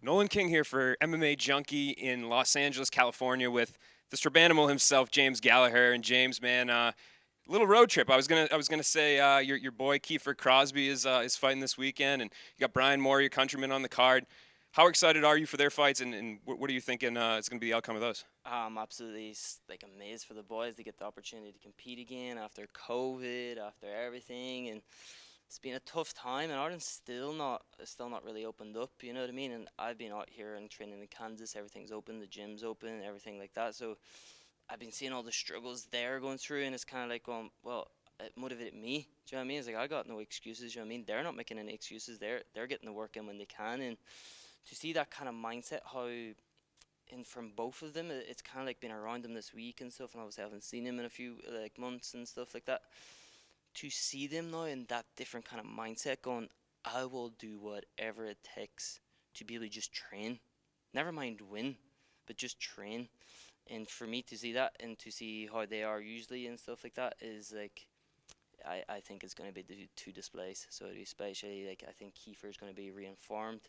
Nolan King here for MMA Junkie in Los Angeles, California, with the Strabanimal himself, James Gallagher. And James, man, little road trip. I was gonna say your boy Kiefer Crosby is fighting this weekend, and you got Brian Moore, your countryman, on the card. How excited are you for their fights, and what are you thinking is going to be the outcome of those? I'm absolutely amazed for the boys to get the opportunity to compete again after COVID, after everything, and it's been a tough time. And Ireland's still not really opened up. You know what I mean? And I've been out here and training in Kansas. Everything's open, the gym's open, everything like that. So I've been seeing all the struggles they're going through, and it's kind of like going, well, it motivated me. Do you know what I mean? It's like I got no excuses. You know what I mean? They're not making any excuses. They're getting the work in when they can, and to see that kind of mindset, how and from both of them, it's kind of like being around them this week and stuff, and obviously I haven't seen them in a few months and stuff like that. To see them now in that different kind of mindset, going, I will do whatever it takes to be able to just train, never mind win, but just train. And for me to see that and to see how they are usually and stuff like that is like, I think it's going to be the two displays. So especially I think Kiefer is going to be reinformed,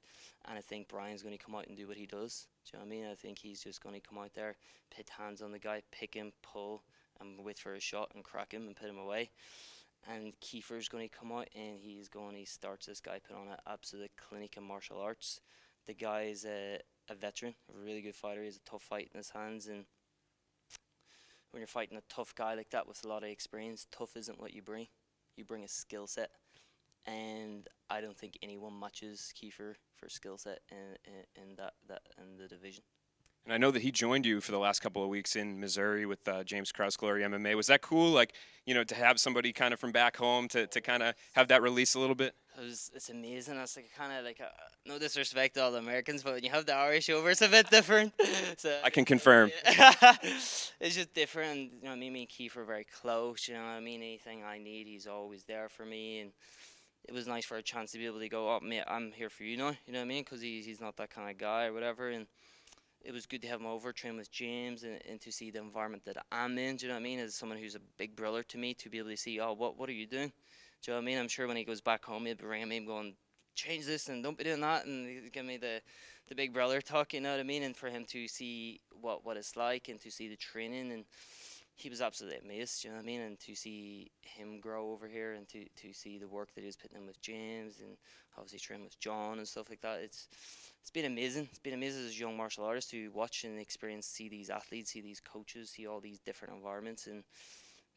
and I think Brian's going to come out and do what he does. Do you know what I mean? I think he's just going to come out there, put hands on the guy, pick him, pull, and wait for a shot and crack him and put him away. And Kiefer's going to come out and he starts this guy put on an absolute clinic in martial arts. The guy is a veteran, a really good fighter. He has a tough fight in his hands, and when you're fighting a tough guy like that with a lot of experience, tough isn't what you bring. You bring a skill set, and I don't think anyone matches Kiefer for skill set in the division. And I know that he joined you for the last couple of weeks in Missouri with James Krause, GLORY MMA. Was that cool? Like, to have somebody kind of from back home to kind of have that release a little bit? It's amazing. It's no disrespect to all the Americans, but when you have the Irish over, it's a bit different. So I can confirm. it's just different. You know what I mean? Me and Keith are very close. You know what I mean? Anything I need, he's always there for me. And it was nice for a chance to be able to go, oh, mate, I'm here for you now. You know what I mean? Because he's not that kind of guy or whatever. And it was good to have him over, train with James, and to see the environment that I'm in. Do you know what I mean? As someone who's a big brother to me, to be able to see, oh, what are you doing? Do you know what I mean? I'm sure when he goes back home, he'll be ringing me going, change this and don't be doing that, and he'll give me the big brother talk, you know what I mean? And for him to see what it's like and to see the training, and he was absolutely amazed, you know what I mean? And to see him grow over here and to see the work that he was putting in with James and obviously training with John and stuff like that, it's been amazing. It's been amazing as a young martial artist to watch and experience, see these athletes, see these coaches, see all these different environments, and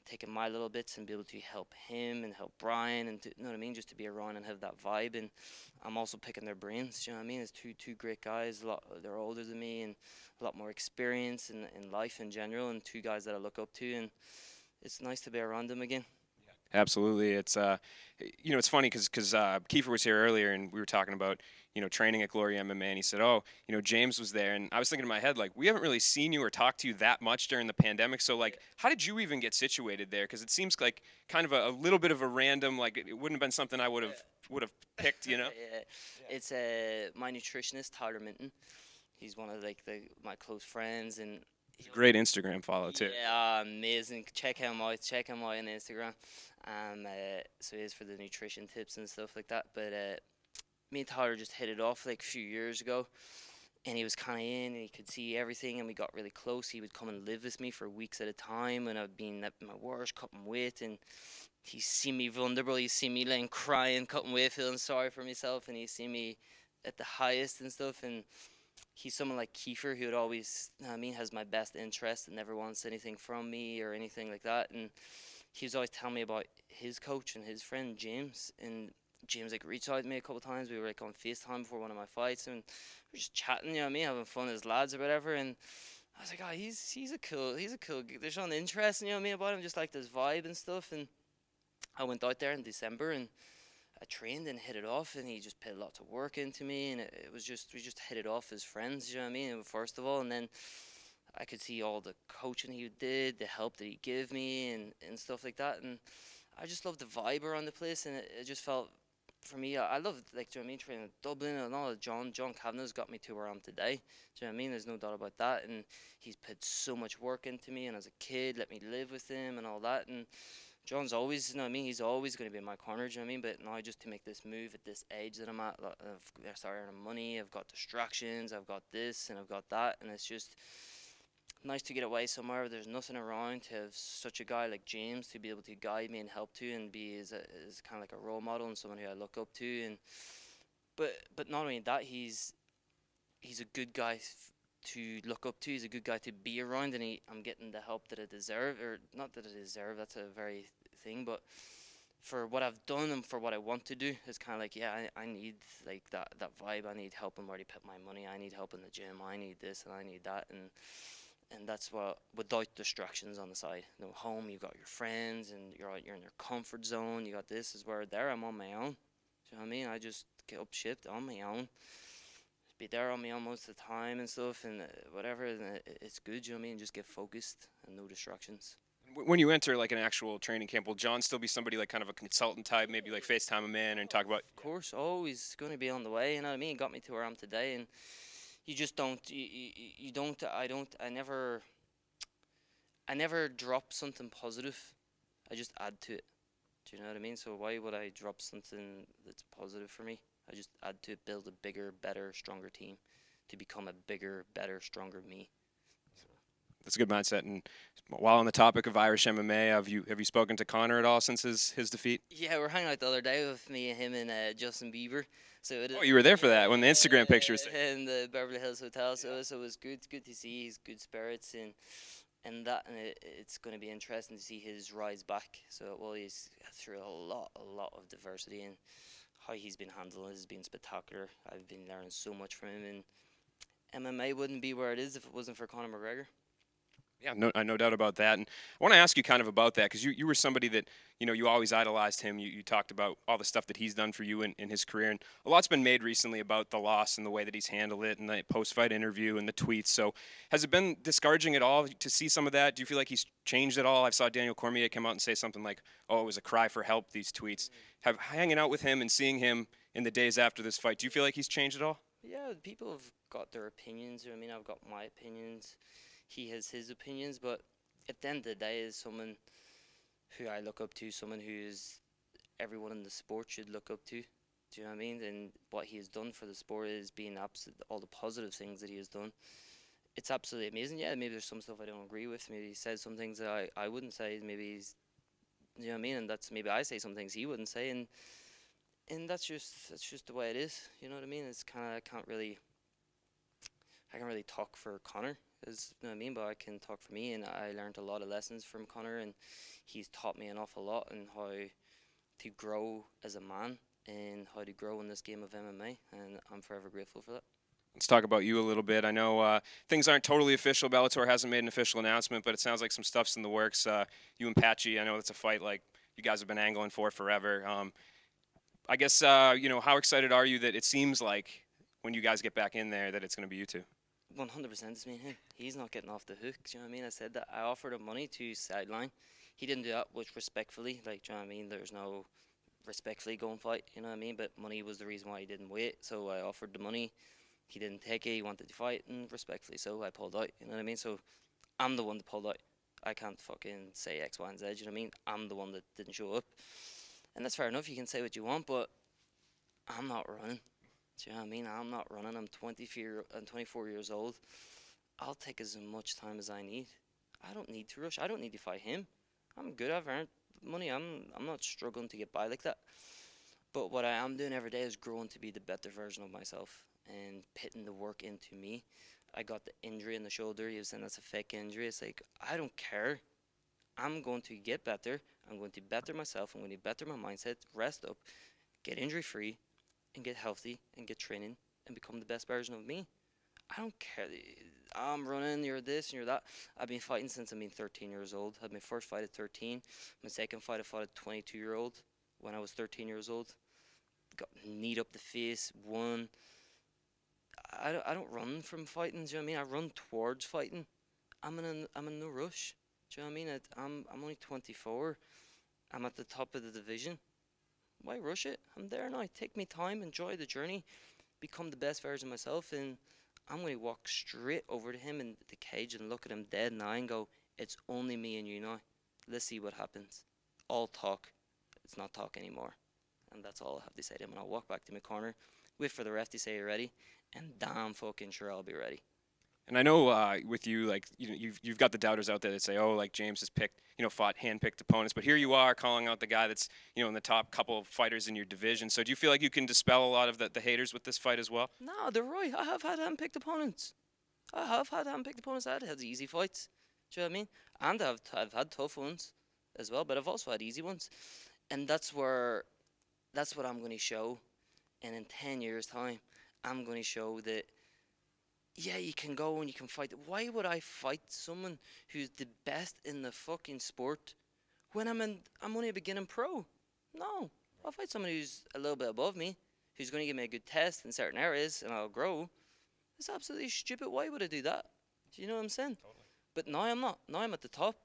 taking my little bits and be able to help him and help Brian and you know what I mean, just to be around and have that vibe. And I'm also picking their brains, you know what I mean? It's two great guys. They're older than me and a lot more experience in life in general, and two guys that I look up to, and it's nice to be around them again. Absolutely. It's it's funny because Kiefer was here earlier and we were talking about training at GLORY MMA, and he said, oh, James was there, and I was thinking in my head, like, we haven't really seen you or talked to you that much during the pandemic, so like, how did you even get situated there? Because it seems like kind of a little bit of a random, like, it wouldn't have been something I would have picked, Yeah. It's my nutritionist Tyler Minton. He's one of my close friends, and great Instagram follow too. Yeah, amazing. Check him out. Check him out on Instagram. So he is for the nutrition tips and stuff like that. But me and Tyler just hit it off like a few years ago, and he was kind of in, and he could see everything, and we got really close. He would come and live with me for weeks at a time, and I'd been at my worst, cutting weight, and he's seen me vulnerable. He's seen me laying crying, cutting weight, feeling sorry for myself, and he's seen me at the highest and stuff, and he's someone like Kiefer who would always, you know what I mean, has my best interest and never wants anything from me or anything like that. And he was always telling me about his coach and his friend James. And James reached out to me a couple of times. We were on FaceTime before one of my fights, and we were just chatting, you know what I mean, having fun as lads or whatever. And I was like, oh, he's a cool. There's an interest, you know what I mean, about him, just like this vibe and stuff. And I went out there in December and I trained and hit it off, and he just put lots of work into me, and it was just, we just hit it off as friends, you know what I mean, first of all, and then I could see all the coaching he did, the help that he gave me, and stuff like that, and I just loved the vibe around the place, and it just felt, for me, I loved, do you know what I mean, training in Dublin, and all. John Kavanagh's got me to where I am today, do you know what I mean, there's no doubt about that, and he's put so much work into me, and as a kid, let me live with him, and all that, and John's always, you know what I mean, he's always going to be in my corner, do you know what I mean? But now just to make this move at this age that I'm at, I've started earning money, I've got distractions, I've got this and I've got that, and it's just nice to get away somewhere where there's nothing around, to have such a guy like James to be able to guide me and help to, and be as kind of like a role model and someone who I look up to. And but not only that, he's a good guy to look up to. He's a good guy to be around, and I'm getting the help that I deserve, or not that I deserve. That's a very thing, but for what I've done and for what I want to do, it's kind of like, yeah, I need like that vibe. I need help in where to put my money. I need help in the gym. I need this and I need that, and that's what, without distractions on the side. You know, home you've got your friends and you're in your comfort zone. You got this. Is where there I'm on my own. Do you know what I mean? I just get up shift on my own. Be there on me own most of the time and stuff, and whatever, and it's good, you know what I mean? Just get focused and no distractions. When you enter like an actual training camp, will John still be somebody like kind of a consultant type, maybe like FaceTime him in and talk about? Of course, always going to be on the way, you know what I mean? Got me to where I am today, and you just don't, you don't, I never drop something positive. I just add to it. Do you know what I mean? So why would I drop something that's positive for me? I just add to it, build a bigger, better, stronger team to become a bigger, better, stronger me. That's a good mindset. And while on the topic of Irish MMA, have you spoken to Conor at all since his defeat? Yeah, we're hanging out the other day with me and him and Justin Bieber. So oh, you were there for that when the Instagram pictures. In the Beverly Hills Hotel. So it was good to see his good spirits and it's going to be interesting to see his rise back. So well, he's through a lot of adversity, and how he's been handling it has been spectacular. I've been learning so much from him, and MMA wouldn't be where it is if it wasn't for Conor McGregor. Yeah, no doubt about that. And I want to ask you kind of about that, because you were somebody that, you always idolized him. You talked about all the stuff that he's done for you in his career. And a lot's been made recently about the loss and the way that he's handled it, and the post-fight interview and the tweets. So has it been discouraging at all to see some of that? Do you feel like he's changed at all? I saw Daniel Cormier come out and say something like, oh, it was a cry for help, these tweets. Hanging out with him and seeing him in the days after this fight, do you feel like he's changed at all? Yeah, people have got their opinions. I mean, I've got my opinions. He has his opinions, but at the end of the day, is someone who I look up to, someone who's everyone in the sport should look up to. Do you know what I mean? And what he has done for the sport is being all the positive things that he has done. It's absolutely amazing. Yeah, maybe there's some stuff I don't agree with. Maybe he says some things that I wouldn't say. Maybe he's, you know what I mean? And that's, maybe I say some things he wouldn't say, and that's just the way it is. You know what I mean? It's kind of, I can't really talk for Conor. You know what I mean? But I can talk for me, and I learned a lot of lessons from Conor, and he's taught me an awful lot on how to grow as a man and how to grow in this game of MMA, and I'm forever grateful for that. Let's talk about you a little bit. I know things aren't totally official. Bellator hasn't made an official announcement, but it sounds like some stuff's in the works. You and Patchy, I know it's a fight like you guys have been angling for forever. I guess, how excited are you that it seems like when you guys get back in there that it's going to be you two? 100% it's me and him. He's not getting off the hook. Do you know what I mean? I said that. I offered him money to sideline. He didn't do that, which respectfully, like, do you know what I mean? There's no respectfully go and fight, you know what I mean? But money was the reason why he didn't wait. So I offered the money. He didn't take it. He wanted to fight, and respectfully so, I pulled out. You know what I mean? So I'm the one that pulled out. I can't fucking say X, Y, and Z. You know what I mean? I'm the one that didn't show up. And that's fair enough. You can say what you want, but I'm not running. Do you know what I mean? I'm not running. I'm 24 years old. I'll take as much time as I need. I don't need to rush. I don't need to fight him. I'm good. I've earned money. I'm not struggling to get by like that. But what I am doing every day is growing to be the better version of myself and putting the work into me. I got the injury in the shoulder. He was saying that's a fake injury. It's like, I don't care. I'm going to get better. I'm going to better myself. I'm going to better my mindset, rest up, get injury free, and get healthy and get training and become the best version of me. I don't care. I'm running, you're this and you're that. I've been fighting since I've been 13 years old. I had my first fight at 13. My second fight, I fought at 22-year-old when I was 13 years old. Got kneed up the face, won. I don't run from fighting, do you know what I mean? I run towards fighting. I'm in no rush. Do you know what I mean? I'm only 24. I'm at the top of the division. Why rush it? I'm there now. Take me time, enjoy the journey, become the best version of myself, and I'm going to walk straight over to him in the cage and look at him dead in the eye and go, it's only me and you now. Let's see what happens. all talk. It's not talk anymore. And that's all I have to say to him. And I'll walk back to my corner, wait for the ref to say you're ready, and damn fucking sure I'll be ready. And I know with you, like you've got the doubters out there that say, oh, like James has picked, fought hand-picked opponents, but here you are calling out the guy that's, in the top couple of fighters in your division. So do you feel like you can dispel a lot of the haters with this fight as well? No, they're right. I have had hand-picked opponents. I have had hand-picked opponents. I've had easy fights. Do you know what I mean? And I've had tough ones as well, but I've also had easy ones. And that's what I'm going to show. And in 10 years' time, I'm going to show that, yeah, you can go and you can fight. Why would I fight someone who's the best in the fucking sport when I'm only a beginning pro? No. I'll fight someone who's a little bit above me, who's going to give me a good test in certain areas, and I'll grow. It's absolutely stupid. Why would I do that? Do you know what I'm saying? Totally. But now I'm not. Now I'm at the top.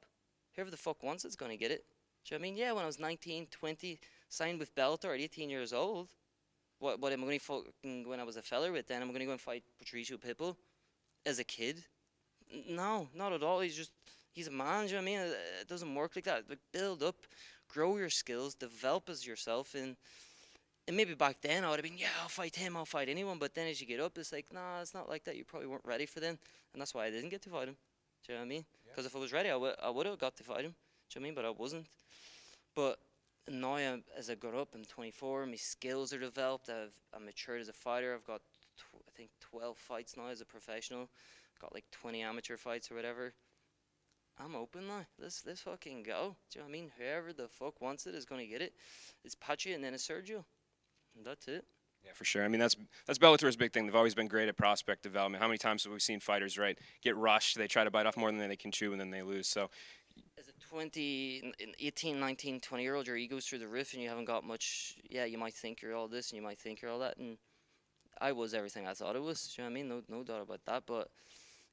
Whoever the fuck wants it's going to get it. Do you know what I mean? Yeah, when I was 19, 20, signed with Bellator at 18 years old. What am I going to fucking, when I was a featherweight then, I'm going to go and fight Patricio Pitbull as a kid? No, not at all. He's a man, do you know what I mean? It doesn't work like that. Like, build up, grow your skills, develop as yourself, and maybe back then I would have been, yeah, I'll fight him, I'll fight anyone. But then as you get up, it's like, nah, it's not like that. You probably weren't ready for them, and that's why I didn't get to fight him. Do you know what I mean? Because if I was ready, I would have got to fight him. Do you know what I mean? But I wasn't. But now, as I got up, I'm 24. My skills are developed. I'm matured as a fighter. I've got, I think, 12 fights now as a professional. Got like 20 amateur fights or whatever. I'm open now. Let's fucking go. Do you know what I mean? Whoever the fuck wants it is going to get it. It's Patchy and then it's Sergio. And that's it. Yeah, for sure. I mean, that's Bellator's big thing. They've always been great at prospect development. How many times have we seen fighters, right, get rushed, they try to bite off more than they can chew, and then they lose. So as a 18, 19, 20-year-old, your ego's through the roof and you haven't got much. Yeah, you might think you're all this and you might think you're all that. And I was everything I thought it was. Do you know what I mean? No doubt about that. But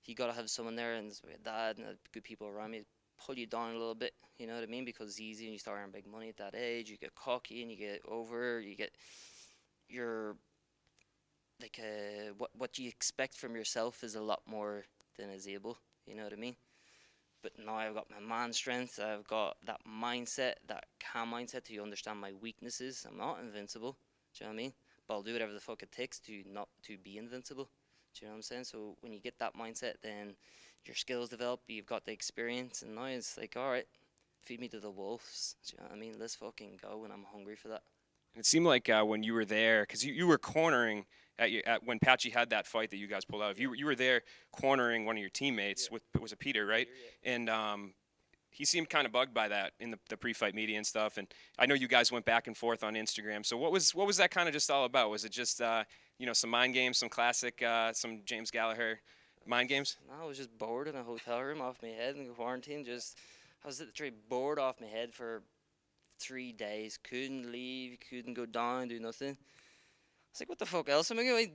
you got to have someone there and dad and good people around me pull you down a little bit. You know what I mean? Because it's easy and you start earning big money at that age. You get cocky and you get over. You get your, like, what you expect from yourself is a lot more than is able. You know what I mean? But now I've got my man strength. I've got that mindset, that calm mindset to understand my weaknesses. I'm not invincible. Do you know what I mean? But I'll do whatever the fuck it takes to not to be invincible. Do you know what I'm saying? So when you get that mindset, then your skills develop. You've got the experience, and now it's like, all right, feed me to the wolves. Do you know what I mean? Let's fucking go, and I'm hungry for that. it seemed like when you were there, because you were cornering at when Patchy had that fight that you guys pulled out. You were there cornering one of your teammates was it Peter, right? Peter, yeah. And he seemed kind of bugged by that in the pre-fight media and stuff. And I know you guys went back and forth on Instagram. So what was that kind of just all about? Was it just some mind games, some classic, some James Gallagher mind games? No, I was just bored in a hotel room off my head in quarantine. I was literally bored off my head for 3 days. Couldn't leave, couldn't go down, do nothing. I was like, what the fuck else am I going to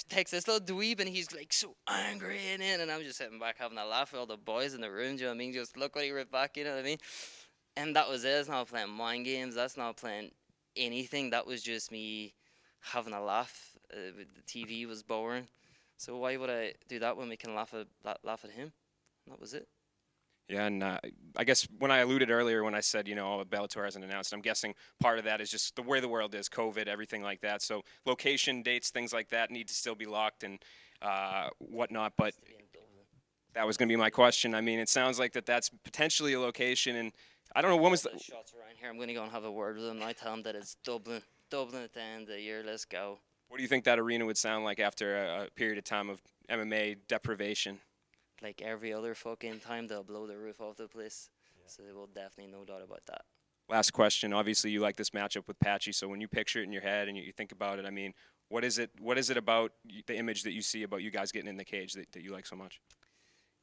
text this little dweeb and he's like so angry and I'm just sitting back having a laugh with all the boys in the room, do you know what I mean? Just look what he ripped back, you know what I mean? And that was it. It's not playing mind games. That's not playing anything. That was just me having a laugh. The TV was boring. So why would I do that when we can laugh at him? And that was it. Yeah, and I guess when I alluded earlier when I said, Bellator hasn't announced, I'm guessing part of that is just the way the world is, COVID, everything like that. So location, dates, things like that need to still be locked and whatnot. But that was going to be my question. I mean, it sounds like that's potentially a location, and I don't know when was the shots around here. I'm going to go and have a word with him. I tell him that it's Dublin at the end of the year. Let's go. What do you think that arena would sound like after a period of time of MMA deprivation? Like every other fucking time, they'll blow the roof off the place. Yeah. So they will definitely, no doubt about that. Last question. Obviously, you like this matchup with Patchy. So when you picture it in your head and you think about it, I mean, what is it about the image that you see about you guys getting in the cage that you like so much?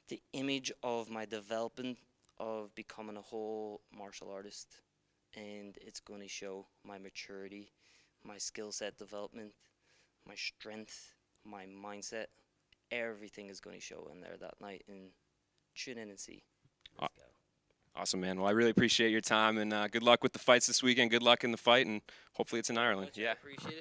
The image of my development of becoming a whole martial artist. And it's going to show my maturity, my skill set development, my strength, my mindset. Everything is going to show in there that night, and tune in and see. Let's go. Awesome, man. Well, I really appreciate your time, and good luck with the fights this weekend. Good luck in the fight, and hopefully it's in Ireland. Yeah, I appreciate it.